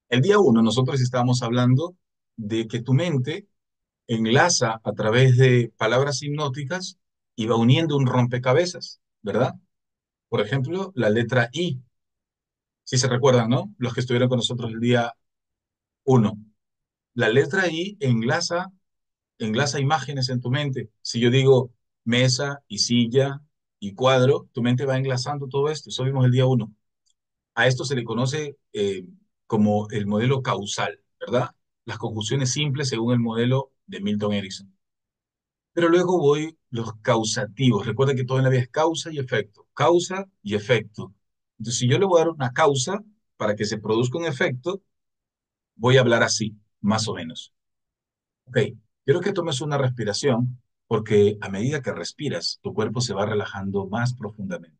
El día uno nosotros estábamos hablando de que tu mente enlaza a través de palabras hipnóticas y va uniendo un rompecabezas, ¿verdad? Por ejemplo, la letra I, si se recuerdan, ¿no? Los que estuvieron con nosotros el día uno. La letra I enlaza imágenes en tu mente. Si yo digo mesa y silla y cuadro, tu mente va enlazando todo esto. Eso vimos el día uno. A esto se le conoce como el modelo causal, ¿verdad? Las conjunciones simples según el modelo de Milton Erickson. Pero luego voy los causativos. Recuerda que todo en la vida es causa y efecto. Causa y efecto. Entonces, si yo le voy a dar una causa para que se produzca un efecto, voy a hablar así, más o menos. Ok, quiero que tomes una respiración porque a medida que respiras, tu cuerpo se va relajando más profundamente.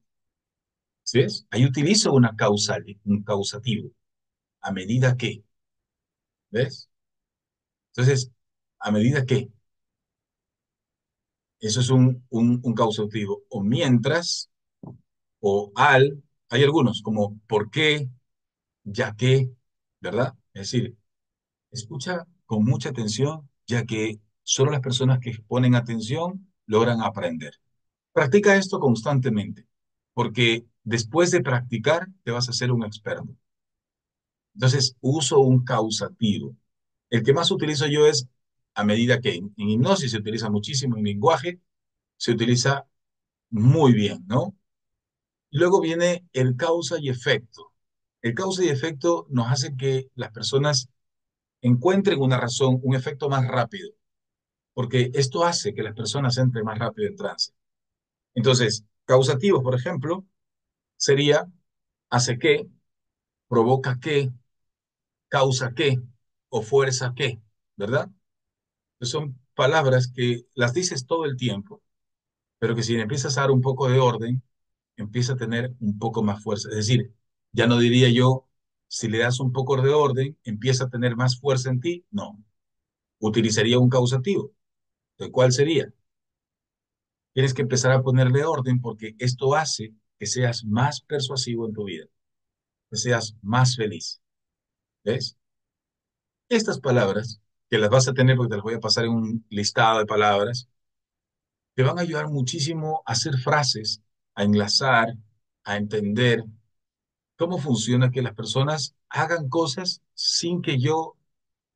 ¿Sí ves? Ahí utilizo una causal, un causativo. A medida que, ¿ves? Entonces, a medida que, eso es un causativo. O mientras, o al, hay algunos como por qué, ya que, ¿verdad? Es decir, escucha con mucha atención, ya que solo las personas que ponen atención logran aprender. Practica esto constantemente, porque después de practicar te vas a ser un experto. Entonces, uso un causativo. El que más utilizo yo es a medida que en hipnosis se utiliza muchísimo, en lenguaje se utiliza muy bien, ¿no? Y luego viene el causa y efecto. El causa y efecto nos hace que las personas encuentren una razón, un efecto más rápido, porque esto hace que las personas entren más rápido en trance. Entonces, causativos, por ejemplo, sería hace que, provoca que, causa que o fuerza que, ¿verdad? Son palabras que las dices todo el tiempo, pero que si le empiezas a dar un poco de orden, empieza a tener un poco más fuerza. Es decir, ya no diría yo, si le das un poco de orden, empieza a tener más fuerza en ti. No, utilizaría un causativo. ¿De cuál sería? Tienes que empezar a ponerle orden porque esto hace que seas más persuasivo en tu vida, que seas más feliz. ¿Ves? Estas palabras, que las vas a tener porque te las voy a pasar en un listado de palabras, te van a ayudar muchísimo a hacer frases, a enlazar, a entender cómo funciona que las personas hagan cosas sin que yo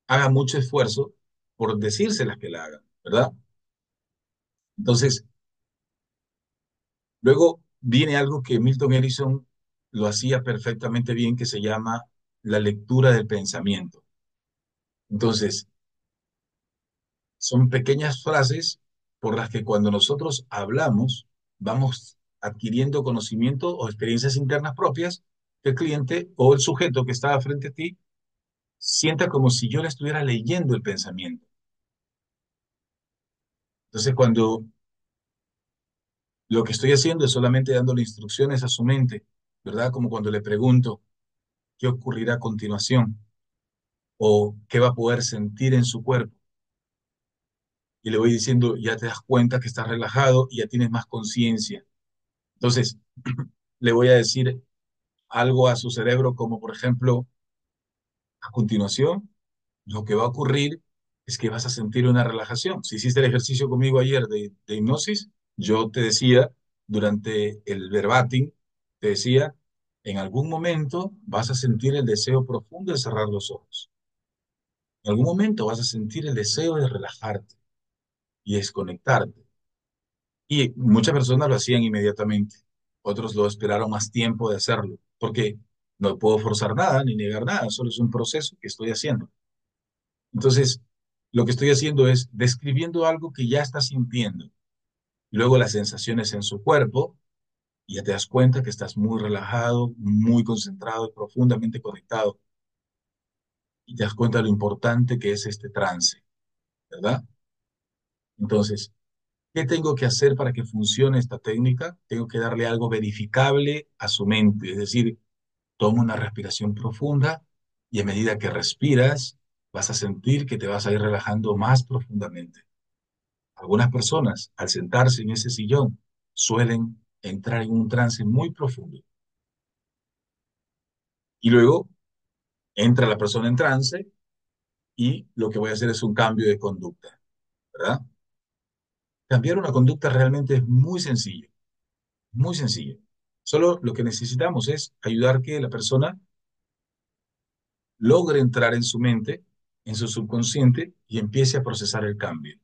haga mucho esfuerzo por decírselas que la hagan, ¿verdad? Entonces, luego viene algo que Milton Erickson lo hacía perfectamente bien, que se llama la lectura del pensamiento. Entonces, son pequeñas frases por las que cuando nosotros hablamos, vamos adquiriendo conocimiento o experiencias internas propias que el cliente o el sujeto que está frente a ti sienta como si yo le estuviera leyendo el pensamiento. Entonces, cuando lo que estoy haciendo es solamente dándole instrucciones a su mente, ¿verdad? Como cuando le pregunto qué ocurrirá a continuación o qué va a poder sentir en su cuerpo. Y le voy diciendo, ya te das cuenta que estás relajado y ya tienes más conciencia. Entonces, le voy a decir algo a su cerebro como, por ejemplo, a continuación, lo que va a ocurrir es que vas a sentir una relajación. Si hiciste el ejercicio conmigo ayer de hipnosis, yo te decía, durante el verbatim, te decía, en algún momento vas a sentir el deseo profundo de cerrar los ojos. En algún momento vas a sentir el deseo de relajarte y desconectarte. Y muchas personas lo hacían inmediatamente. Otros lo esperaron más tiempo de hacerlo, porque no puedo forzar nada ni negar nada, solo es un proceso que estoy haciendo. Entonces, lo que estoy haciendo es describiendo algo que ya estás sintiendo. Luego las sensaciones en su cuerpo, y ya te das cuenta que estás muy relajado, muy concentrado, profundamente conectado. Y te das cuenta de lo importante que es este trance, ¿verdad? Entonces, ¿qué tengo que hacer para que funcione esta técnica? Tengo que darle algo verificable a su mente, es decir, toma una respiración profunda y a medida que respiras, vas a sentir que te vas a ir relajando más profundamente. Algunas personas, al sentarse en ese sillón, suelen entrar en un trance muy profundo. Y luego Entra la persona en trance y lo que voy a hacer es un cambio de conducta, ¿verdad? Cambiar una conducta realmente es muy sencillo, muy sencillo. Solo lo que necesitamos es ayudar que la persona logre entrar en su mente, en su subconsciente y empiece a procesar el cambio.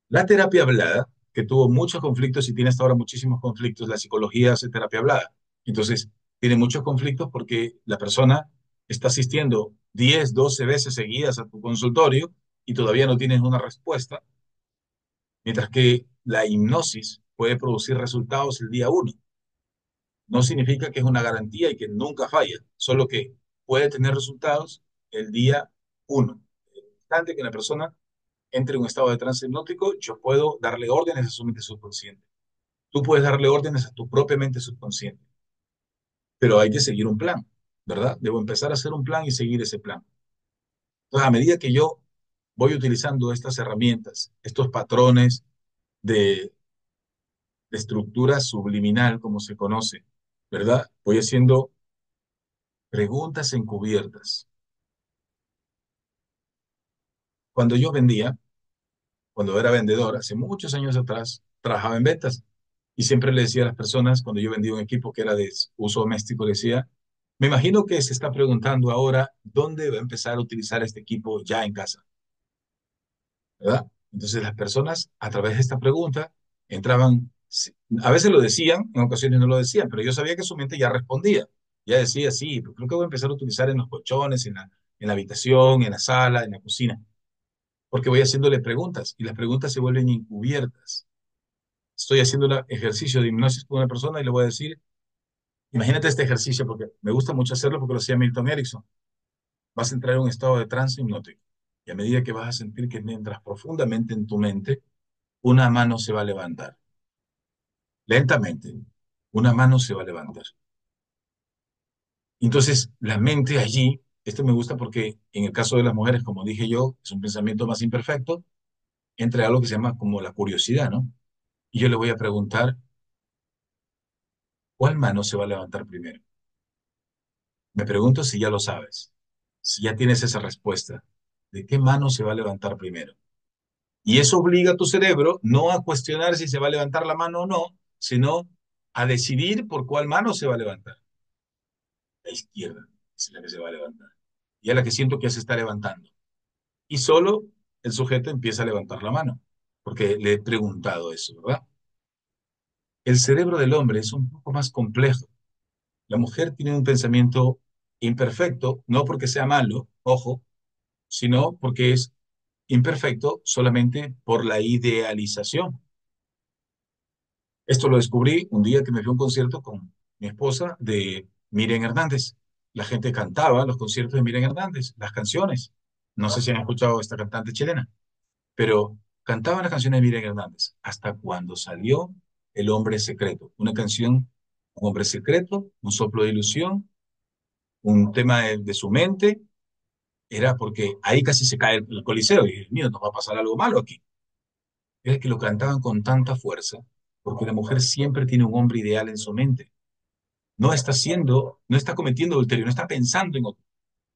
La terapia hablada, que tuvo muchos conflictos y tiene hasta ahora muchísimos conflictos, la psicología hace terapia hablada. Entonces, tiene muchos conflictos porque la persona está asistiendo 10, 12 veces seguidas a tu consultorio y todavía no tienes una respuesta, mientras que la hipnosis puede producir resultados el día uno. No significa que es una garantía y que nunca falla, solo que puede tener resultados el día uno. El instante que la persona entre en un estado de trance hipnótico, yo puedo darle órdenes a su mente subconsciente. Tú puedes darle órdenes a tu propia mente subconsciente, pero hay que seguir un plan, ¿verdad? Debo empezar a hacer un plan y seguir ese plan. Entonces, a medida que yo voy utilizando estas herramientas, estos patrones de, de estructura subliminal, como se conoce, ¿verdad? Voy haciendo preguntas encubiertas. Cuando yo vendía, cuando era vendedor, hace muchos años atrás, trabajaba en ventas y siempre le decía a las personas, cuando yo vendía un equipo que era de uso doméstico, le decía, me imagino que se está preguntando ahora dónde va a empezar a utilizar este equipo ya en casa, ¿verdad? Entonces las personas a través de esta pregunta entraban, a veces lo decían, en ocasiones no lo decían, pero yo sabía que su mente ya respondía, ya decía, sí, pues creo que voy a empezar a utilizar en los colchones, en la habitación, en la sala, en la cocina, porque voy haciéndole preguntas y las preguntas se vuelven encubiertas. Estoy haciendo un ejercicio de hipnosis con una persona y le voy a decir, imagínate este ejercicio, porque me gusta mucho hacerlo porque lo hacía Milton Erickson. Vas a entrar en un estado de trance hipnótico. Y a medida que vas a sentir que entras profundamente en tu mente, una mano se va a levantar. Lentamente, una mano se va a levantar. Entonces, la mente allí, esto me gusta porque en el caso de las mujeres, como dije yo, es un pensamiento más imperfecto, entra algo que se llama como la curiosidad, ¿no? Y yo le voy a preguntar, ¿cuál mano se va a levantar primero? Me pregunto si ya lo sabes, si ya tienes esa respuesta, ¿de qué mano se va a levantar primero? Y eso obliga a tu cerebro no a cuestionar si se va a levantar la mano o no, sino a decidir por cuál mano se va a levantar. La izquierda es la que se va a levantar. Y es la que siento que se está levantando. Y solo el sujeto empieza a levantar la mano, porque le he preguntado eso, ¿verdad? El cerebro del hombre es un poco más complejo. La mujer tiene un pensamiento imperfecto, no porque sea malo, ojo, sino porque es imperfecto solamente por la idealización. Esto lo descubrí un día que me fui a un concierto con mi esposa de Miriam Hernández. La gente cantaba los conciertos de Miriam Hernández, las canciones. No sé si han escuchado a esta cantante chilena, pero cantaban las canciones de Miriam Hernández hasta cuando salió El Hombre Secreto, una canción, un hombre secreto, un soplo de ilusión, un tema de su mente. Era porque ahí casi se cae el Coliseo y dije, mira, nos va a pasar algo malo aquí. Era que lo cantaban con tanta fuerza, porque la mujer siempre tiene un hombre ideal en su mente. No está cometiendo adulterio, no está pensando en otro.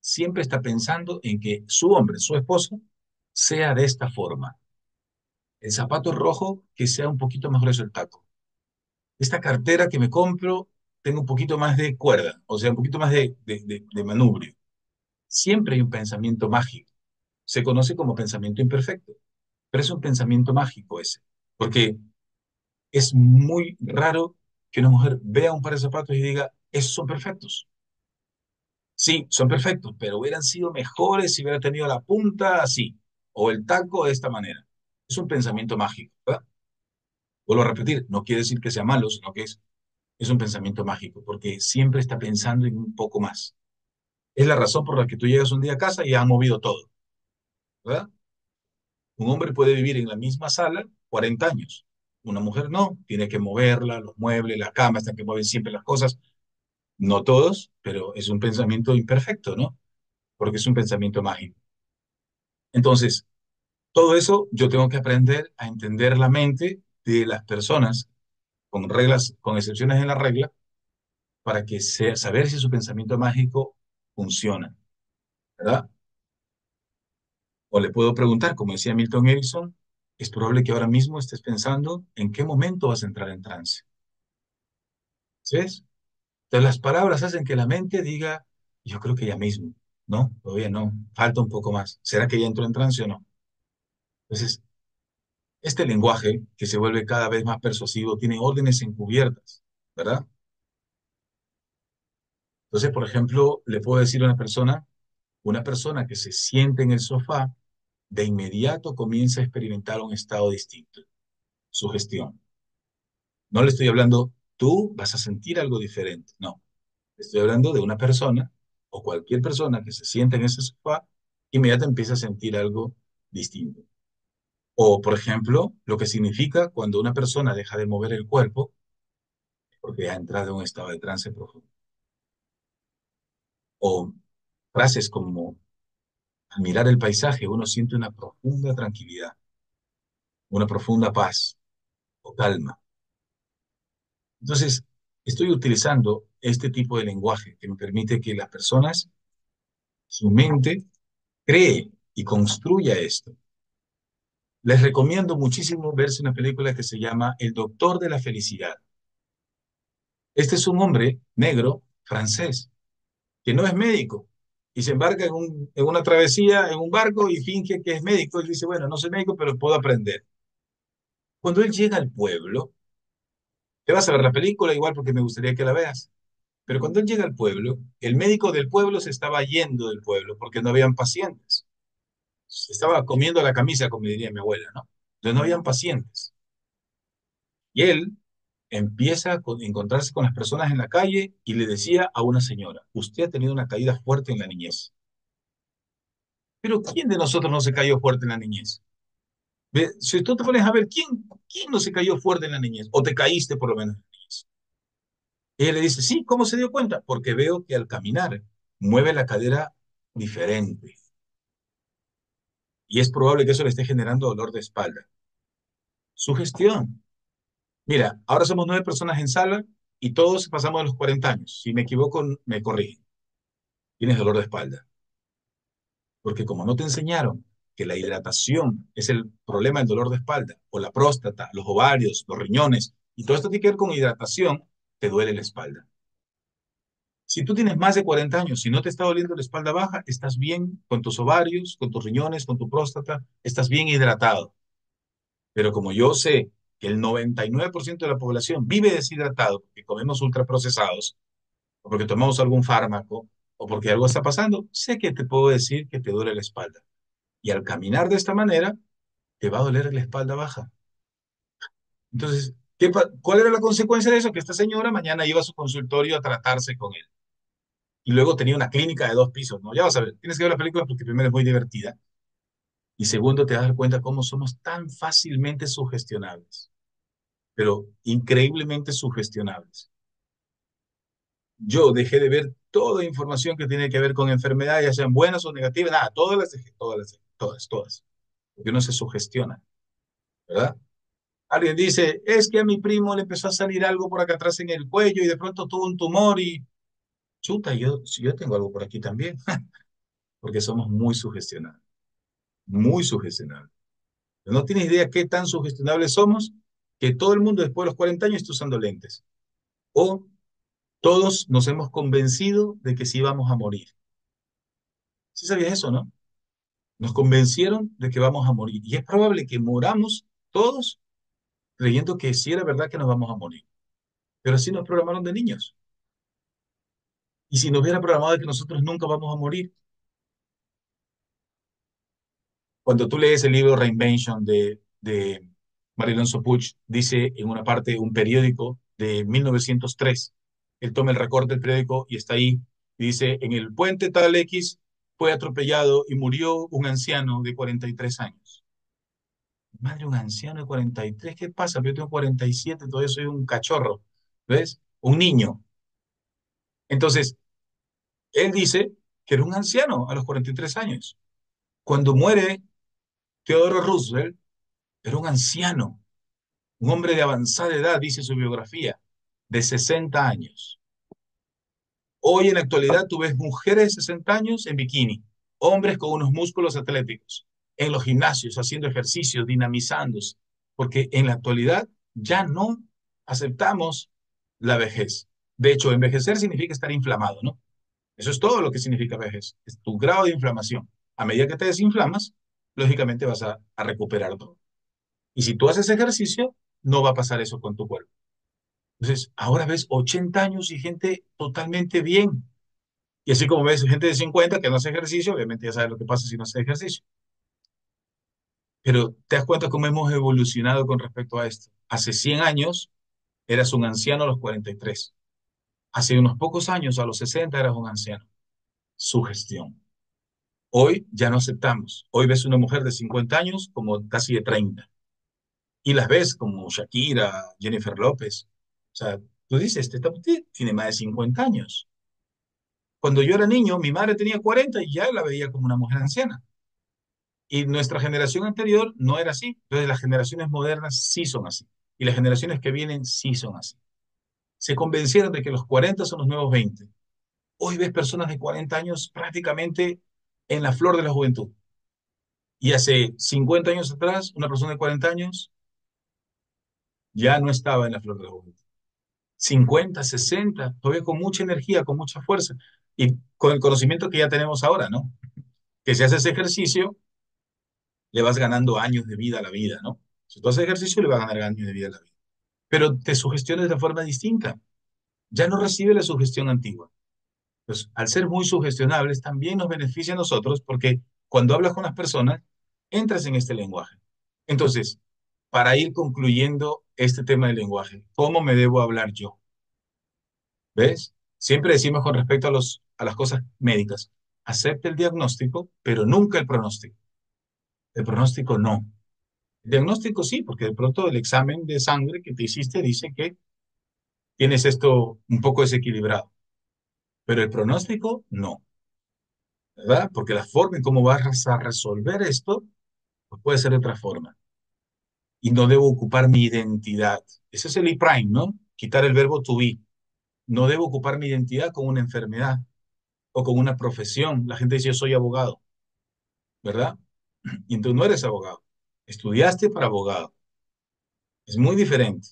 Siempre está pensando en que su hombre, su esposo, sea de esta forma. El zapato rojo, que sea un poquito más grueso el taco. Esta cartera que me compro, tengo un poquito más de cuerda, o sea, un poquito más de manubrio. Siempre hay un pensamiento mágico. Se conoce como pensamiento imperfecto, pero es un pensamiento mágico ese, porque es muy raro que una mujer vea un par de zapatos y diga, esos son perfectos. Sí, son perfectos, pero hubieran sido mejores si hubiera tenido la punta así, o el taco de esta manera. Es un pensamiento mágico, ¿verdad? Vuelvo a repetir, no quiere decir que sea malo, sino que es un pensamiento mágico, porque siempre está pensando en un poco más. Es la razón por la que tú llegas un día a casa y has movido todo, ¿verdad? Un hombre puede vivir en la misma sala 40 años. Una mujer no, tiene que moverla, los muebles, la cama, hasta que mueven siempre las cosas. No todos, pero es un pensamiento imperfecto, ¿no? Porque es un pensamiento mágico. Entonces, todo eso yo tengo que aprender a entender la mente de las personas con reglas, con excepciones en la regla, para que sea, saber si su pensamiento mágico funciona, ¿verdad? O le puedo preguntar, como decía Milton Erickson, es probable que ahora mismo estés pensando en qué momento vas a entrar en trance. ¿Sí? Entonces las palabras hacen que la mente diga, yo creo que ya mismo, ¿no? Todavía no, falta un poco más. ¿Será que ya entró en trance o no? Entonces, este lenguaje que se vuelve cada vez más persuasivo tiene órdenes encubiertas, ¿verdad? Entonces, por ejemplo, le puedo decir a una persona que se siente en el sofá, de inmediato comienza a experimentar un estado distinto, sugestión. No le estoy hablando, tú vas a sentir algo diferente, no. Estoy hablando de una persona o cualquier persona que se siente en ese sofá, inmediatamente empieza a sentir algo distinto. O, por ejemplo, lo que significa cuando una persona deja de mover el cuerpo porque ha entrado en un estado de trance profundo. O frases como, al mirar el paisaje, uno siente una profunda tranquilidad, una profunda paz o calma. Entonces, estoy utilizando este tipo de lenguaje que me permite que las personas, su mente, cree y construya esto. Les recomiendo muchísimo verse una película que se llama El Doctor de la Felicidad. Este es un hombre negro, francés, que no es médico y se embarca en una travesía en un barco y finge que es médico y dice, bueno, no soy médico, pero puedo aprender. Cuando él llega al pueblo, te vas a ver la película igual porque me gustaría que la veas, pero cuando él llega al pueblo, el médico del pueblo se estaba yendo del pueblo porque no habían pacientes. Se estaba comiendo la camisa, como diría mi abuela, ¿no? Entonces no habían pacientes. Y él empieza a encontrarse con las personas en la calle y le decía a una señora, usted ha tenido una caída fuerte en la niñez. Pero ¿quién de nosotros no se cayó fuerte en la niñez? Ve, si tú te pones a ver, ¿quién no se cayó fuerte en la niñez? O te caíste por lo menos en la niñez. Y ella le dice, sí, ¿cómo se dio cuenta? Porque veo que al caminar mueve la cadera diferente. Y es probable que eso le esté generando dolor de espalda. Sugestión. Mira, ahora somos 9 personas en sala y todos pasamos de los 40 años. Si me equivoco, me corrigen. Tienes dolor de espalda. Porque como no te enseñaron que la hidratación es el problema del dolor de espalda, o la próstata, los ovarios, los riñones, y todo esto tiene que ver con hidratación, te duele la espalda. Si tú tienes más de 40 años, si no te está doliendo la espalda baja, estás bien con tus ovarios, con tus riñones, con tu próstata, estás bien hidratado. Pero como yo sé que el 99% de la población vive deshidratado porque comemos ultraprocesados, o porque tomamos algún fármaco, o porque algo está pasando, sé que te puedo decir que te duele la espalda. Y al caminar de esta manera, te va a doler la espalda baja. Entonces, ¿cuál era la consecuencia de eso? Que esta señora mañana iba a su consultorio a tratarse con él. Y luego tenía una clínica de 2 pisos, ¿no? Ya vas a ver, tienes que ver la película porque primero es muy divertida. Y segundo, te vas a dar cuenta cómo somos tan fácilmente sugestionables, pero increíblemente sugestionables. Yo dejé de ver toda información que tiene que ver con enfermedades, ya sean buenas o negativas, nada, todas las dejé, todas las dejé, todas, todas. Porque uno se sugestiona, ¿verdad? Alguien dice, es que a mi primo le empezó a salir algo por acá atrás en el cuello y de pronto tuvo un tumor y chuta, yo tengo algo por aquí también, porque somos muy sugestionables, muy sugestionables. No tienes idea qué tan sugestionables somos que todo el mundo después de los 40 años está usando lentes. O todos nos hemos convencido de que sí vamos a morir. ¿Sí sabías eso, no? Nos convencieron de que vamos a morir. Y es probable que moramos todos creyendo que sí era verdad que nos vamos a morir. Pero así nos programaron de niños. Y si nos hubiera programado de que nosotros nunca vamos a morir, cuando tú lees el libro Reinvention de Marie Puig, dice en una parte un periódico de 1903, él toma el recorte del periódico y está ahí, y dice, en el puente tal X fue atropellado y murió un anciano de 43 años. Madre, un anciano de 43, ¿qué pasa? Yo tengo 47, todavía soy un cachorro, ¿ves? Un niño. Entonces, él dice que era un anciano a los 43 años. Cuando muere Theodore Roosevelt, era un anciano, un hombre de avanzada edad, dice su biografía, de 60 años. Hoy en la actualidad tú ves mujeres de 60 años en bikini, hombres con unos músculos atléticos, en los gimnasios haciendo ejercicios, dinamizándose, porque en la actualidad ya no aceptamos la vejez. De hecho, envejecer significa estar inflamado, ¿no? Eso es todo lo que significa vejez, es tu grado de inflamación. A medida que te desinflamas, lógicamente vas a recuperar todo. Y si tú haces ejercicio, no va a pasar eso con tu cuerpo. Entonces, ahora ves 80 años y gente totalmente bien. Y así como ves gente de 50 que no hace ejercicio, obviamente ya sabes lo que pasa si no hace ejercicio. Pero te das cuenta cómo hemos evolucionado con respecto a esto. Hace 100 años eras un anciano a los 43. Hace unos pocos años, a los 60, eras un anciano. Sugestión. Hoy ya no aceptamos. Hoy ves una mujer de 50 años como casi de 30. Y las ves como Shakira, Jennifer López. O sea, tú dices, este tiene más de 50 años. Cuando yo era niño, mi madre tenía 40 y ya la veía como una mujer anciana. Y nuestra generación anterior no era así. Entonces las generaciones modernas sí son así. Y las generaciones que vienen sí son así. Se convencieron de que los 40 son los nuevos 20. Hoy ves personas de 40 años prácticamente en la flor de la juventud. Y hace 50 años atrás, una persona de 40 años ya no estaba en la flor de la juventud. 50, 60, todavía con mucha energía, con mucha fuerza. Y con el conocimiento que ya tenemos ahora, ¿no? Que si haces ejercicio, le vas ganando años de vida a la vida, ¿no? Si tú haces ejercicio, le vas a ganar años de vida a la vida. Pero te sugestiones de forma distinta. Ya no recibe la sugestión antigua. Pues al ser muy sugestionables, también nos beneficia a nosotros porque cuando hablas con las personas, entras en este lenguaje. Entonces, para ir concluyendo este tema del lenguaje, ¿cómo me debo hablar yo? ¿Ves? Siempre decimos con respecto a las cosas médicas, acepte el diagnóstico, pero nunca el pronóstico. El pronóstico no. El diagnóstico sí, porque de pronto el examen de sangre que te hiciste dice que tienes esto un poco desequilibrado, pero el pronóstico no, ¿verdad? Porque la forma en cómo vas a resolver esto pues puede ser de otra forma. Y no debo ocupar mi identidad. Ese es el E-Prime, ¿no? Quitar el verbo to be. No debo ocupar mi identidad con una enfermedad o con una profesión. La gente dice, yo soy abogado, ¿verdad? Y tú no eres abogado. Estudiaste para abogado. Es muy diferente.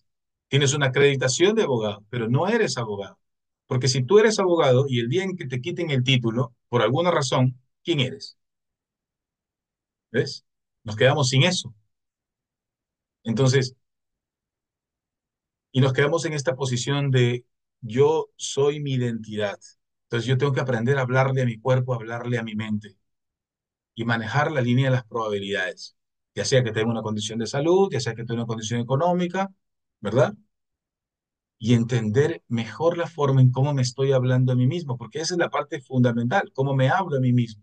Tienes una acreditación de abogado, pero no eres abogado. Porque si tú eres abogado y el día en que te quiten el título, por alguna razón, ¿quién eres? ¿Ves? Nos quedamos sin eso. Entonces, y nos quedamos en esta posición de yo soy mi identidad. Entonces yo tengo que aprender a hablarle a mi cuerpo, a hablarle a mi mente y manejar la línea de las probabilidades. Ya sea que tenga una condición de salud, ya sea que tenga una condición económica, ¿verdad? Y entender mejor la forma en cómo me estoy hablando a mí mismo, porque esa es la parte fundamental, cómo me hablo a mí mismo,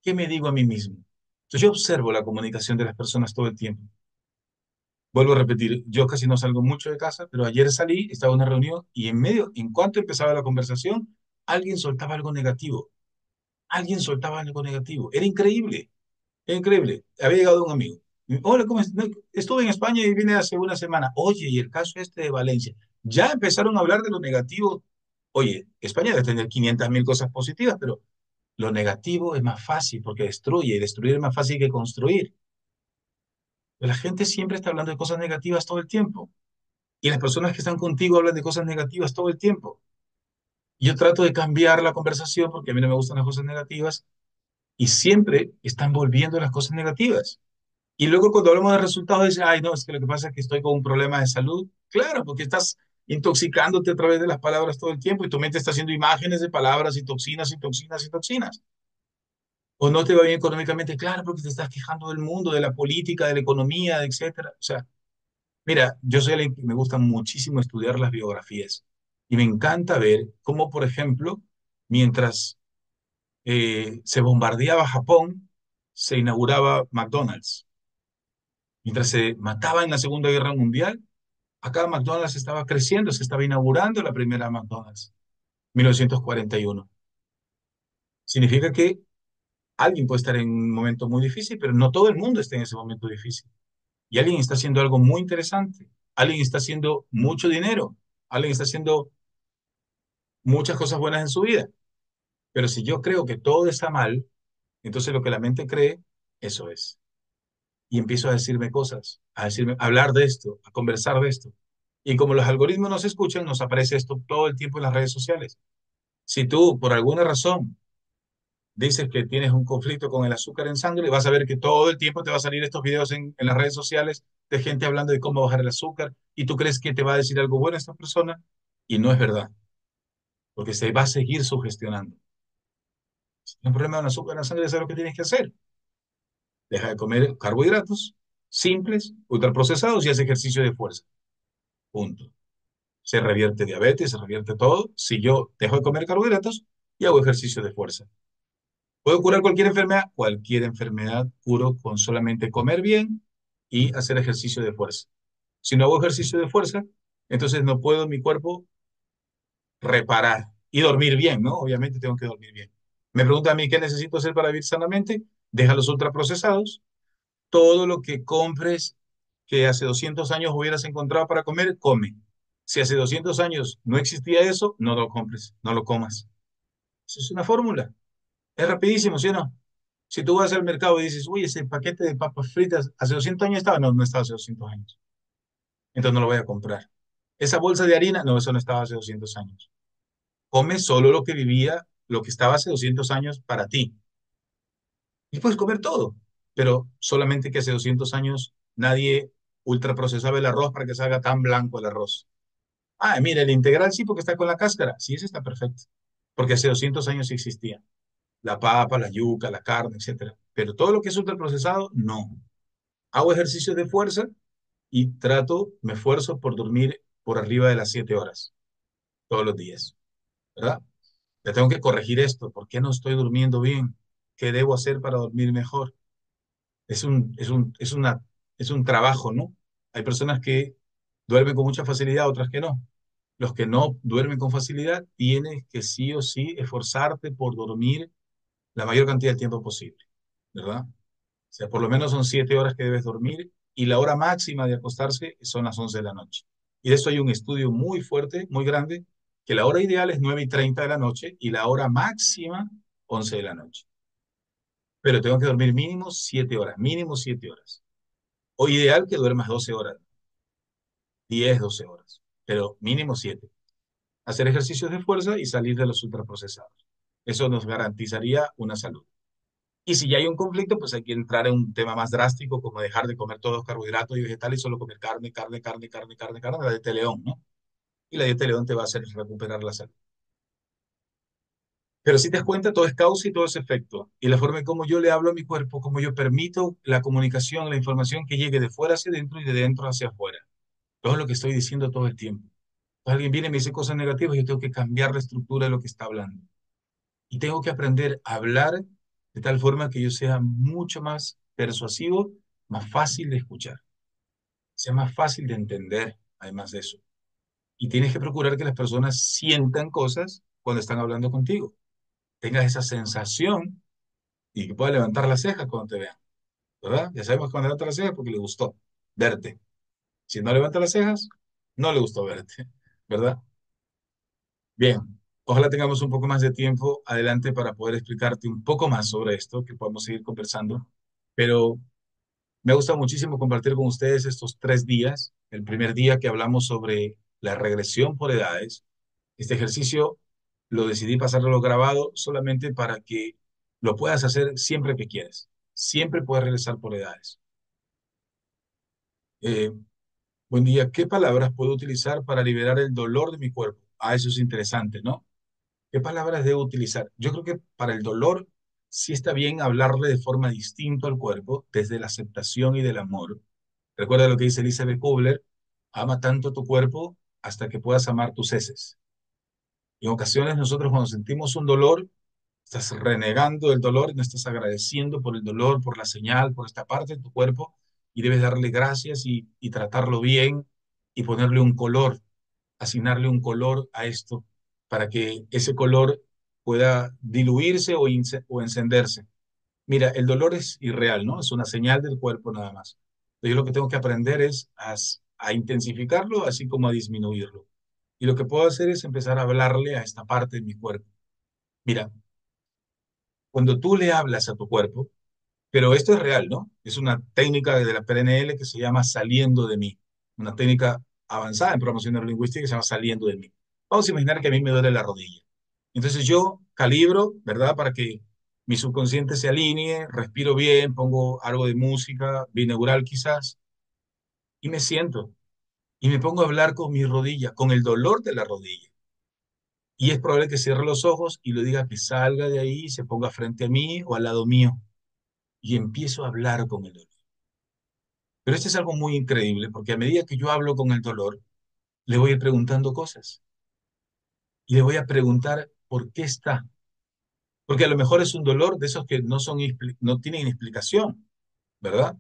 qué me digo a mí mismo. Entonces yo observo la comunicación de las personas todo el tiempo. Vuelvo a repetir, yo casi no salgo mucho de casa, pero ayer salí, estaba en una reunión y en medio, en cuanto empezaba la conversación, alguien soltaba algo negativo. Alguien soltaba algo negativo. Era increíble, era increíble. Había llegado un amigo. Hola, ¿cómo estás? No, estuve en España y vine hace una semana. Oye, y el caso este de Valencia. Ya empezaron a hablar de lo negativo. Oye, España debe tener 500.000 cosas positivas, pero lo negativo es más fácil porque destruye y destruir es más fácil que construir. La gente siempre está hablando de cosas negativas todo el tiempo. Y las personas que están contigo hablan de cosas negativas todo el tiempo. Y yo trato de cambiar la conversación porque a mí no me gustan las cosas negativas y siempre están volviendo las cosas negativas. Y luego cuando hablamos de resultados dicen, ay, no, es que lo que pasa es que estoy con un problema de salud. Claro, porque estás intoxicándote a través de las palabras todo el tiempo y tu mente está haciendo imágenes de palabras y toxinas y toxinas y toxinas. O no te va bien económicamente, claro, porque te estás quejando del mundo, de la política, de la economía, etcétera. O sea, mira, yo soy alguien que me gusta muchísimo estudiar las biografías y me encanta ver cómo, por ejemplo, mientras se bombardeaba Japón, se inauguraba McDonald's. Mientras se mataba en la Segunda Guerra Mundial, acá McDonald's estaba creciendo, se estaba inaugurando la primera McDonald's, 1941. Significa que alguien puede estar en un momento muy difícil, pero no todo el mundo está en ese momento difícil. Y alguien está haciendo algo muy interesante, alguien está haciendo mucho dinero, alguien está haciendo muchas cosas buenas en su vida. Pero si yo creo que todo está mal, entonces lo que la mente cree, eso es. Y empiezo a decirme cosas, a decirme, a hablar de esto, a conversar de esto. Y como los algoritmos nos escuchan, nos aparece esto todo el tiempo en las redes sociales. Si tú, por alguna razón, dices que tienes un conflicto con el azúcar en sangre, vas a ver que todo el tiempo te va a salir estos videos en las redes sociales de gente hablando de cómo bajar el azúcar y tú crees que te va a decir algo bueno esta persona y no es verdad, porque se va a seguir sugestionando. Si tienes un problema con azúcar en la sangre, ¿sabes lo que tienes que hacer? Deja de comer carbohidratos simples, ultraprocesados y haz ejercicio de fuerza. Punto. Se revierte diabetes, se revierte todo si yo dejo de comer carbohidratos y hago ejercicio de fuerza. ¿Puedo curar cualquier enfermedad? Cualquier enfermedad curo con solamente comer bien y hacer ejercicio de fuerza. Si no hago ejercicio de fuerza, entonces no puedo mi cuerpo reparar y dormir bien, ¿no? Obviamente tengo que dormir bien. Me pregunta a mí qué necesito hacer para vivir sanamente. Deja los ultraprocesados. Todo lo que compres que hace 200 años hubieras encontrado para comer, come. Si hace 200 años no existía eso, no lo compres, no lo comas. Eso es una fórmula. Es rapidísimo, ¿sí o no? Si tú vas al mercado y dices, uy, ese paquete de papas fritas hace 200 años estaba, no, no estaba hace 200 años. Entonces no lo voy a comprar. Esa bolsa de harina, no, eso no estaba hace 200 años. Come solo lo que vivía, lo que estaba hace 200 años para ti. Y puedes comer todo, pero solamente que hace 200 años nadie ultraprocesaba el arroz para que salga tan blanco el arroz. Ah, mira, el integral sí, porque está con la cáscara. Sí, ese está perfecto. Porque hace 200 años sí existía. La papa, la yuca, la carne, etcétera. Pero todo lo que es ultraprocesado, no. Hago ejercicios de fuerza y me esfuerzo por dormir por arriba de las 7 horas todos los días, ¿verdad? Ya tengo que corregir esto. ¿Por qué no estoy durmiendo bien? ¿Qué debo hacer para dormir mejor? Es un trabajo, ¿no? Hay personas que duermen con mucha facilidad, otras que no. Los que no duermen con facilidad, tienes que sí o sí esforzarte por dormir la mayor cantidad de tiempo posible, ¿verdad? O sea, por lo menos son 7 horas que debes dormir y la hora máxima de acostarse son las 11 de la noche. Y de esto hay un estudio muy fuerte, muy grande, que la hora ideal es 9:30 de la noche y la hora máxima 11 de la noche. Pero tengo que dormir mínimo 7 horas. O ideal que duermas 12 horas, 10 12 horas, pero mínimo 7. Hacer ejercicios de fuerza y salir de los ultraprocesados. Eso nos garantizaría una salud. Y si ya hay un conflicto, pues hay que entrar en un tema más drástico, como dejar de comer todos los carbohidratos y vegetales y solo comer carne, carne, carne, carne, carne, carne, la dieta de león, ¿no? Y la dieta de león te va a hacer recuperar la salud. Pero si te das cuenta, todo es causa y todo es efecto. Y la forma en cómo yo le hablo a mi cuerpo, cómo yo permito la comunicación, la información que llegue de fuera hacia adentro y de dentro hacia afuera. Todo lo que estoy diciendo todo el tiempo. Alguien viene y me dice cosas negativas, yo tengo que cambiar la estructura de lo que está hablando. Y tengo que aprender a hablar de tal forma que yo sea mucho más persuasivo, más fácil de escuchar, sea más fácil de entender, además de eso. Y tienes que procurar que las personas sientan cosas cuando están hablando contigo. Tengas esa sensación y que puedas levantar las cejas cuando te vean, ¿verdad? Ya sabemos cuando levanta las cejas porque le gustó verte. Si no levanta las cejas, no le gustó verte, ¿verdad? Bien, ojalá tengamos un poco más de tiempo adelante para poder explicarte un poco más sobre esto, que podamos seguir conversando. Pero me ha gustado muchísimo compartir con ustedes estos 3 días. El primer día que hablamos sobre la regresión por edades. Este ejercicio lo decidí pasarlo grabado solamente para que lo puedas hacer siempre que quieras. Siempre puedes regresar por edades. Eh, Buen día. ¿Qué palabras puedo utilizar para liberar el dolor de mi cuerpo? Ah, eso es interesante, ¿no? ¿Qué palabras debo utilizar? Yo creo que para el dolor sí está bien hablarle de forma distinta al cuerpo, desde la aceptación y del amor. Recuerda lo que dice Elizabeth Kubler, ama tanto tu cuerpo hasta que puedas amar tus heces. Y en ocasiones nosotros cuando sentimos un dolor, estás renegando el dolor, no estás agradeciendo por el dolor, por la señal, por esta parte de tu cuerpo, y debes darle gracias y tratarlo bien y ponerle un color, asignarle un color a esto para que ese color pueda diluirse o encenderse. Mira, el dolor es irreal, ¿no? Es una señal del cuerpo nada más. Yo lo que tengo que aprender es a intensificarlo, así como a disminuirlo. Y lo que puedo hacer es empezar a hablarle a esta parte de mi cuerpo. Mira, cuando tú le hablas a tu cuerpo, pero esto es real, ¿no? Es una técnica de la PNL que se llama saliendo de mí, una técnica avanzada en programación neurolingüística que se llama saliendo de mí. Vamos a imaginar que a mí me duele la rodilla. Entonces yo calibro, ¿verdad? Para que mi subconsciente se alinee, respiro bien, pongo algo de música, binaural quizás, y me siento. Y me pongo a hablar con mi rodilla, con el dolor de la rodilla. Y es probable que cierre los ojos y lo diga que salga de ahí, se ponga frente a mí o al lado mío. Y empiezo a hablar con el dolor. Pero esto es algo muy increíble, porque a medida que yo hablo con el dolor, le voy a ir preguntando cosas. Y le voy a preguntar por qué está. Porque a lo mejor es un dolor de esos que no son, no tienen explicación, ¿verdad?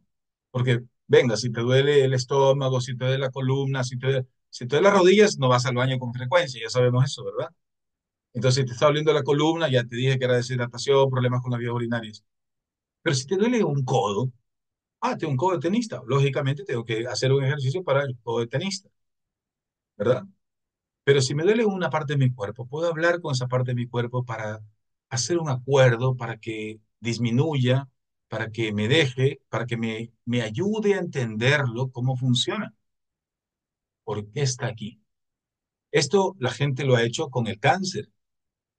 Porque, venga, si te duele el estómago, si te duele la columna, si te duele las rodillas, no vas al baño con frecuencia, ya sabemos eso, ¿verdad? Entonces, si te está doliendo la columna, ya te dije que era deshidratación, problemas con las vías urinarias. Pero si te duele un codo, tengo un codo de tenista. Lógicamente tengo que hacer un ejercicio para el codo de tenista, ¿verdad? Pero si me duele una parte de mi cuerpo, puedo hablar con esa parte de mi cuerpo para hacer un acuerdo, para que disminuya, para que me deje, para que me ayude a entenderlo, cómo funciona, por qué está aquí. Esto la gente lo ha hecho con el cáncer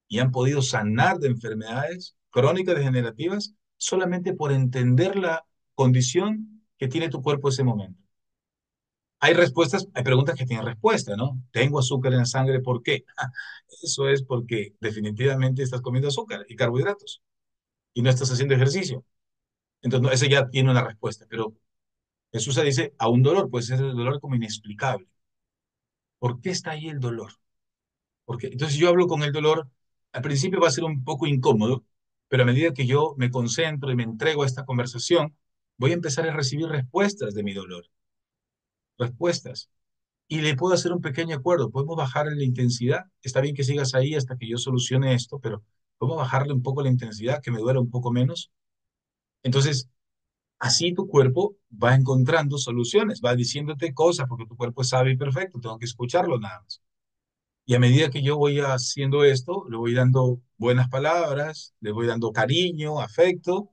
y han podido sanar de enfermedades crónicas degenerativas solamente por entender la condición que tiene tu cuerpo en ese momento. Hay respuestas, hay preguntas que tienen respuesta, ¿no? Tengo azúcar en la sangre, ¿por qué? Eso es porque definitivamente estás comiendo azúcar y carbohidratos y no estás haciendo ejercicio. Entonces, no, ese ya tiene una respuesta, pero Jesús dice, a un dolor, pues es el dolor como inexplicable. ¿Por qué está ahí el dolor? Porque, entonces yo hablo con el dolor, al principio va a ser un poco incómodo, pero a medida que yo me concentro y me entrego a esta conversación, voy a empezar a recibir respuestas de mi dolor, respuestas. Y le puedo hacer un pequeño acuerdo, podemos bajarle la intensidad, está bien que sigas ahí hasta que yo solucione esto, pero podemos bajarle un poco la intensidad, que me duela un poco menos. Entonces, así tu cuerpo va encontrando soluciones, va diciéndote cosas, porque tu cuerpo es sabio y perfecto, tengo que escucharlo nada más. Y a medida que yo voy haciendo esto, le voy dando buenas palabras, le voy dando cariño, afecto,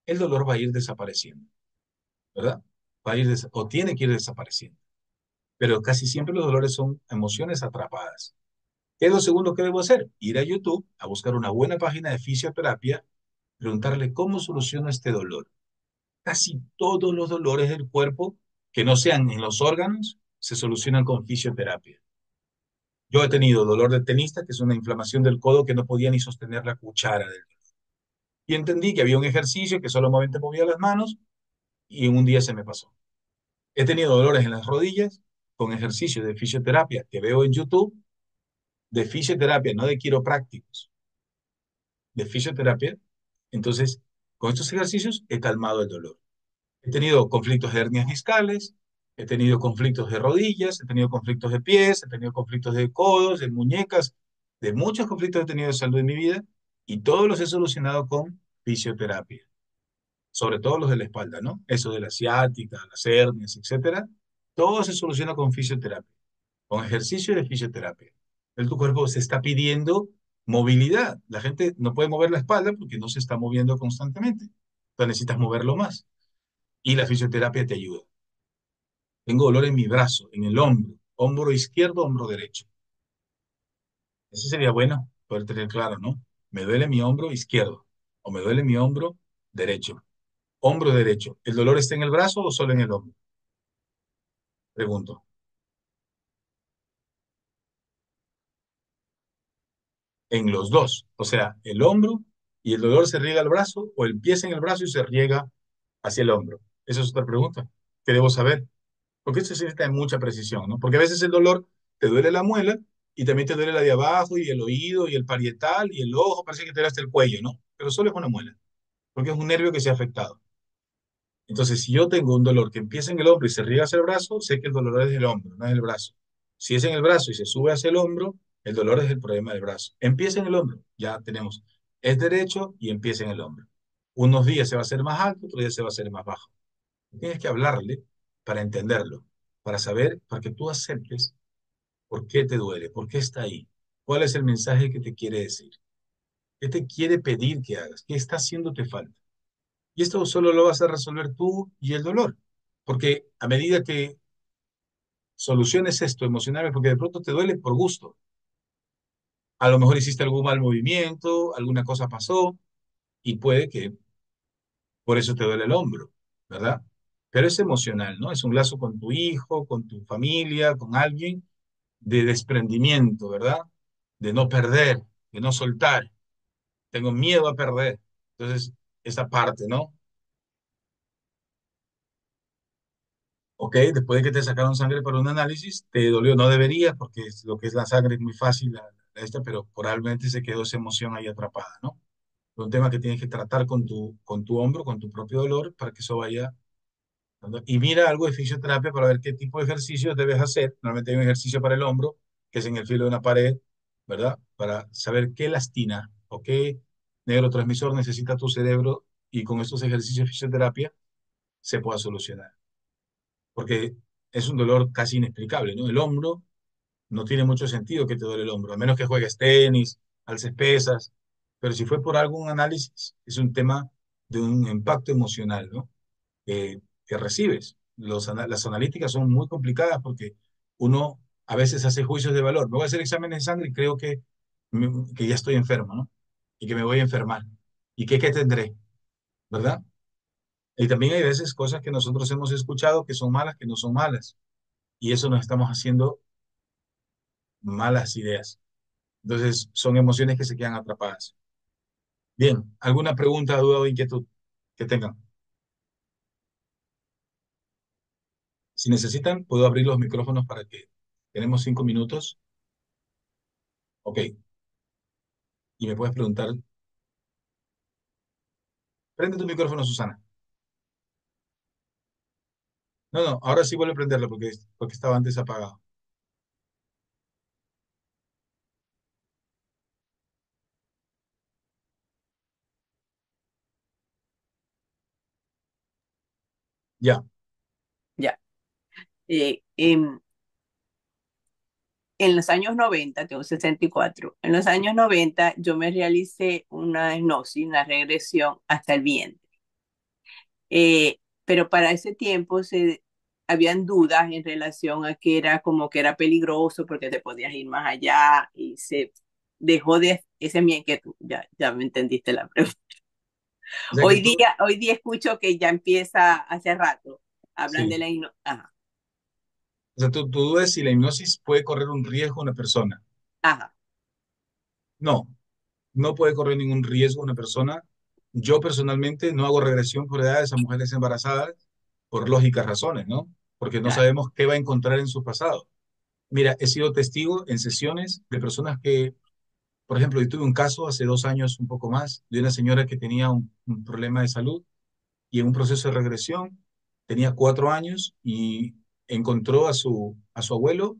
el dolor va a ir desapareciendo, ¿verdad? Va a ir o tiene que ir desapareciendo. Pero casi siempre los dolores son emociones atrapadas. ¿Qué es lo segundo que debo hacer? Ir a YouTube a buscar una buena página de fisioterapia, preguntarle cómo soluciono este dolor. Casi todos los dolores del cuerpo que no sean en los órganos se solucionan con fisioterapia. Yo he tenido dolor de tenista, que es una inflamación del codo que no podía ni sostener la cuchara del dedo. Y entendí que había un ejercicio que solamente movía las manos y en un día se me pasó. He tenido dolores en las rodillas con ejercicios de fisioterapia que veo en YouTube, de fisioterapia, no de quiroprácticos, de fisioterapia. Entonces, con estos ejercicios he calmado el dolor. He tenido conflictos de hernias discales, he tenido conflictos de rodillas, he tenido conflictos de pies, he tenido conflictos de codos, de muñecas, de muchos conflictos he tenido de salud en mi vida y todos los he solucionado con fisioterapia, sobre todo los de la espalda, ¿no? Eso de la ciática, las hernias, etcétera, todo se soluciona con fisioterapia, con ejercicio de fisioterapia. Tu cuerpo se está pidiendo movilidad. La gente no puede mover la espalda porque no se está moviendo constantemente. Entonces necesitas moverlo más. Y la fisioterapia te ayuda. Tengo dolor en mi brazo, en el hombro, hombro izquierdo, hombro derecho. Eso sería bueno poder tener claro, ¿no? Me duele mi hombro izquierdo o me duele mi hombro derecho. Hombro derecho. ¿El dolor está en el brazo o solo en el hombro? Pregunto. En los dos. O sea, el hombro y el dolor se riega al brazo o empieza en el brazo y se riega hacia el hombro. Esa es otra pregunta que debo saber. Porque esto se necesita de mucha precisión, ¿no? Porque a veces el dolor te duele la muela y también te duele la de abajo y el oído y el parietal y el ojo, parece que te duele hasta el cuello, ¿no? Pero solo es una muela, porque es un nervio que se ha afectado. Entonces, si yo tengo un dolor que empieza en el hombro y se riega hacia el brazo, sé que el dolor es del hombro, no es del brazo. Si es en el brazo y se sube hacia el hombro, el dolor es el problema del brazo. Empieza en el hombro, ya tenemos. Es derecho y empieza en el hombro. Unos días se va a hacer más alto, otros días se va a hacer más bajo. Tienes que hablarle para entenderlo, para saber, para que tú aceptes ¿Por qué te duele? ¿Por qué está ahí? ¿Cuál es el mensaje que te quiere decir? ¿Qué te quiere pedir que hagas? ¿Qué está haciéndote falta? Y esto solo lo vas a resolver tú y el dolor. Porque a medida que soluciones esto emocionalmente, porque de pronto te duele por gusto. A lo mejor hiciste algún mal movimiento, alguna cosa pasó y puede que por eso te duele el hombro, ¿verdad? Pero es emocional, ¿no? Es un lazo con tu hijo, con tu familia, con alguien de desprendimiento, ¿verdad? De no perder, de no soltar. Tengo miedo a perder. Entonces, esa parte, ¿no? Ok, después de que te sacaron sangre para un análisis, te dolió, no debería, porque lo que es la sangre es muy fácil, pero probablemente se quedó esa emoción ahí atrapada, ¿no? Es un tema que tienes que tratar con tu hombro, con tu propio dolor, para que eso vaya. Y mira algo de fisioterapia para ver qué tipo de ejercicios debes hacer. Normalmente hay un ejercicio para el hombro, que es en el filo de una pared, ¿verdad? Para saber qué lastima o qué neurotransmisor necesita tu cerebro y con estos ejercicios de fisioterapia se pueda solucionar. Porque es un dolor casi inexplicable, ¿no? El hombro no tiene mucho sentido que te duele el hombro, a menos que juegues tenis, alces pesas, pero si fue por algún análisis, es un tema de un impacto emocional, ¿no? Que recibes. Las analíticas son muy complicadas porque uno a veces hace juicios de valor. Me voy a hacer exámenes de sangre y creo que ya estoy enfermo, ¿no? Y que me voy a enfermar. ¿Y qué tendré? ¿Verdad? Y también hay veces cosas que nosotros hemos escuchado que son malas, que no son malas. Y eso nos estamos haciendo malas ideas. Entonces, son emociones que se quedan atrapadas. Bien, ¿alguna pregunta, duda o inquietud que tengan? Si necesitan, puedo abrir los micrófonos para que tenemos 5 minutos. Ok, y me puedes preguntar. Prende tu micrófono, Susana. No, no, ahora sí vuelve a prenderlo porque estaba antes apagado. Ya, Ya. Eh, em, en los años 90, tengo 64, en los años 90 yo me realicé una hipnosis, una regresión hasta el vientre. Pero para ese tiempo habían dudas en relación a que era como que era peligroso porque te podías ir más allá y se dejó de, esa es mi inquietud, ya me entendiste la pregunta. o sea que tú, Hoy día escucho que ya empieza hace rato, hablan de sí, la hipnosis. Ajá, o sea, tú dudas si la hipnosis puede correr un riesgo a una persona. ajá, No, no puede correr ningún riesgo a una persona. Yo personalmente no hago regresión por edades a mujeres embarazadas por lógicas razones, ¿no? Porque no claro, sabemos qué va a encontrar en su pasado. Mira, he sido testigo en sesiones de personas que, por ejemplo, yo tuve un caso hace 2 años, un poco más, de una señora que tenía un problema de salud y en un proceso de regresión tenía 4 años y encontró a su abuelo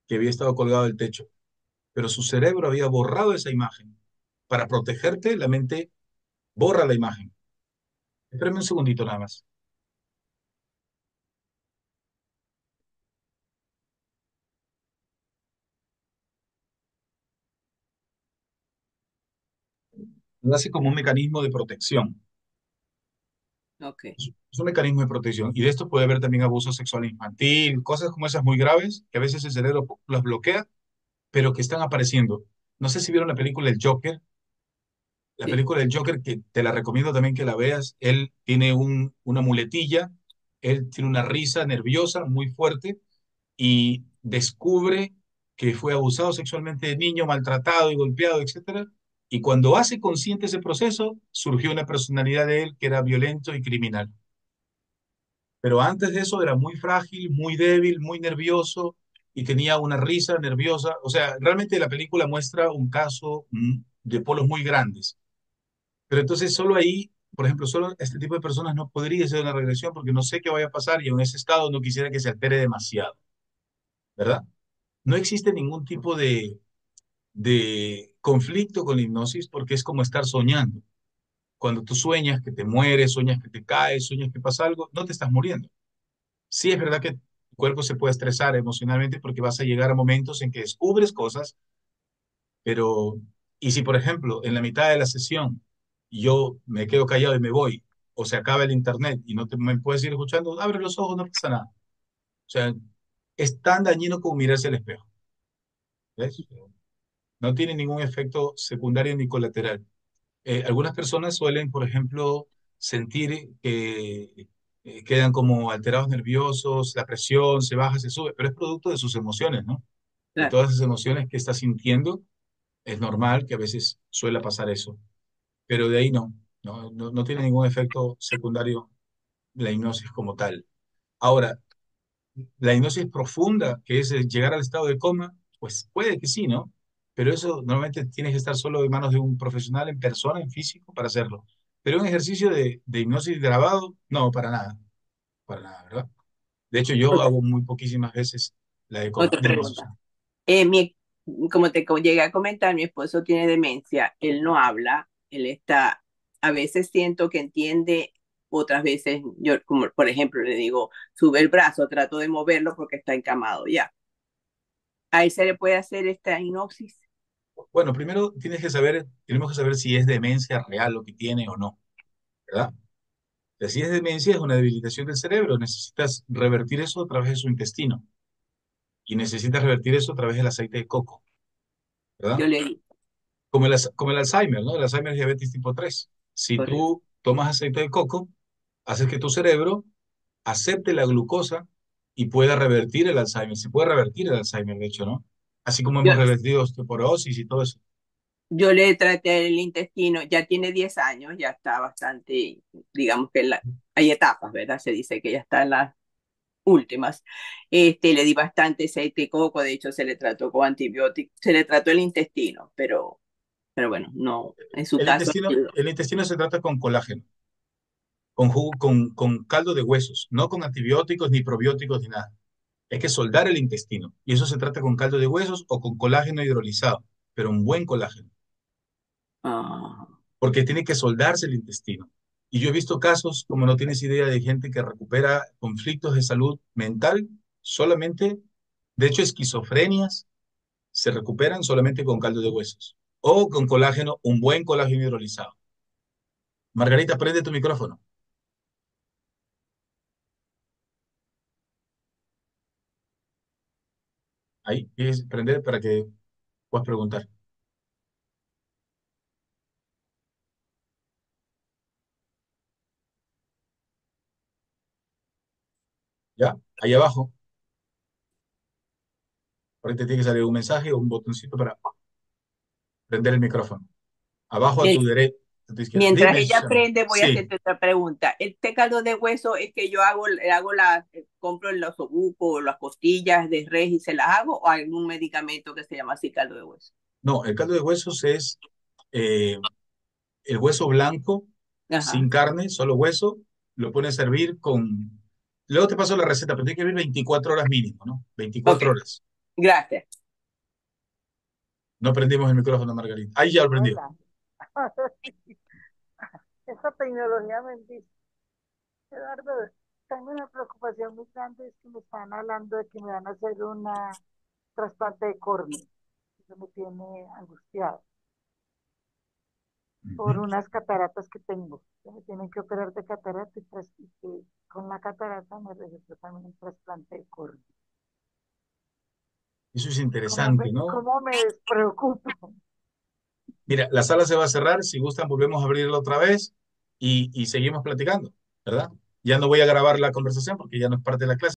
que había estado colgado del techo, pero su cerebro había borrado esa imagen. Para protegerte, la mente borra la imagen. Espérame un segundito nada más. Lo hace como un mecanismo de protección. ok, Es un mecanismo de protección. Y de esto puede haber también abuso sexual infantil, cosas como esas muy graves, que a veces el cerebro las bloquea, pero que están apareciendo. No sé si vieron la película El Joker. La sí, película del Joker, que te la recomiendo también que la veas, él tiene una muletilla, él tiene una risa nerviosa muy fuerte y descubre que fue abusado sexualmente de niño, maltratado y golpeado, etcétera. Y cuando hace consciente ese proceso, surgió una personalidad de él que era violento y criminal. Pero antes de eso era muy frágil, muy débil, muy nervioso y tenía una risa nerviosa. O sea, realmente la película muestra un caso de polos muy grandes. Pero entonces solo ahí, por ejemplo, solo este tipo de personas no podría ser una regresión porque no sé qué vaya a pasar y en ese estado no quisiera que se altere demasiado, ¿verdad? No existe ningún tipo de conflicto con la hipnosis porque es como estar soñando. Cuando tú sueñas que te mueres, sueñas que te caes, sueñas que pasa algo, no te estás muriendo. Sí es verdad que cuerpo se puede estresar emocionalmente porque vas a llegar a momentos en que descubres cosas, pero, y si por ejemplo en la mitad de la sesión yo me quedo callado y me voy, o se acaba el internet y no te, me puedes ir escuchando, abre los ojos, no pasa nada. O sea, es tan dañino como mirarse al espejo, ¿ves? No tiene ningún efecto secundario ni colateral. Algunas personas suelen, por ejemplo, sentir que quedan como alterados nerviosos, la presión se baja, se sube, pero es producto de sus emociones, ¿no? De Claro. todas esas emociones que está sintiendo, es normal que a veces suele pasar eso, pero de ahí no tiene ningún efecto secundario la hipnosis como tal. Ahora, la hipnosis profunda, que es llegar al estado de coma, pues puede que sí, ¿no? Pero eso normalmente tienes que estar solo en manos de un profesional en persona, en físico, para hacerlo. Pero un ejercicio de hipnosis grabado, no, para nada, ¿verdad? De hecho, yo Otra, hago muy poquísimas veces la de coma. otra Dime, pregunta. Susana. Como llegué a comentar, mi esposo tiene demencia, él no habla, él está, a veces siento que entiende, otras veces yo, como por ejemplo, le digo, sube el brazo, trato de moverlo porque está encamado ya. Ahí se le puede hacer esta hipnosis. Bueno, primero tenemos que saber si es demencia real lo que tiene o no, ¿verdad? O sea, si es demencia, es una debilitación del cerebro. Necesitas revertir eso a través de su intestino y necesitas revertir eso a través del aceite de coco, ¿verdad? Yo le digo, Como el Alzheimer, ¿no? El Alzheimer es diabetes tipo 3. Si correcto. tú tomas aceite de coco, haces que tu cerebro acepte la glucosa y pueda revertir el Alzheimer. Se puede revertir el Alzheimer, de hecho, ¿no? Así como Yo, hemos revertido osteoporosis y todo eso. yo le traté el intestino, ya tiene 10 años, ya está bastante, digamos que hay etapas, ¿verdad? Se dice que ya está en las últimas. Le di bastante aceite de coco, de hecho se le trató con antibióticos, se le trató el intestino, pero bueno, no, en su caso, El intestino se trata con colágeno, con caldo de huesos, no con antibióticos, ni probióticos, ni nada. Hay que soldar el intestino. Y eso se trata con caldo de huesos o con colágeno hidrolizado, pero un buen colágeno, ah, porque tiene que soldarse el intestino. Y yo he visto casos, como no tienes idea, de gente que recupera conflictos de salud mental solamente, de hecho, esquizofrenias se recuperan solamente con caldo de huesos o con colágeno, un buen colágeno hidrolizado. Margarita, prende tu micrófono. Ahí, es prender para que puedas preguntar. ¿Ya? Ahí abajo. Ahorita tiene que salir un mensaje o un botoncito para prender el micrófono. Abajo a bien, tu derecha, a tu izquierda. mientras Dime, ella Susana. aprende, voy a Sí. hacerte otra pregunta. Este caldo de hueso es que yo hago compro en los osobuco, las costillas de res y se las hago, o algún medicamento que se llama así caldo de hueso. No, el caldo de huesos es eh, el hueso blanco, sin Ajá, carne, solo hueso. Lo pones a hervir con... Luego te paso la receta, pero tiene que hervir 24 horas mínimo, ¿no? ok, 24 horas. gracias. No prendimos el micrófono, Margarita. Ahí ya lo prendió. Hola. Esta tecnología me bendice. Eduardo, tengo una preocupación muy grande, es que me están hablando de que me van a hacer una trasplante de córnea. Eso me tiene angustiado por Ujú. unas cataratas que tengo. Que me tienen que operar de catarata y que con la catarata me registró también un trasplante de córnea. Eso es interesante, ¿no? Cómo me despreocupo? Mira, la sala se va a cerrar. Si gustan, volvemos a abrirla otra vez y seguimos platicando, ¿verdad? Ya no voy a grabar la conversación porque ya no es parte de la clase.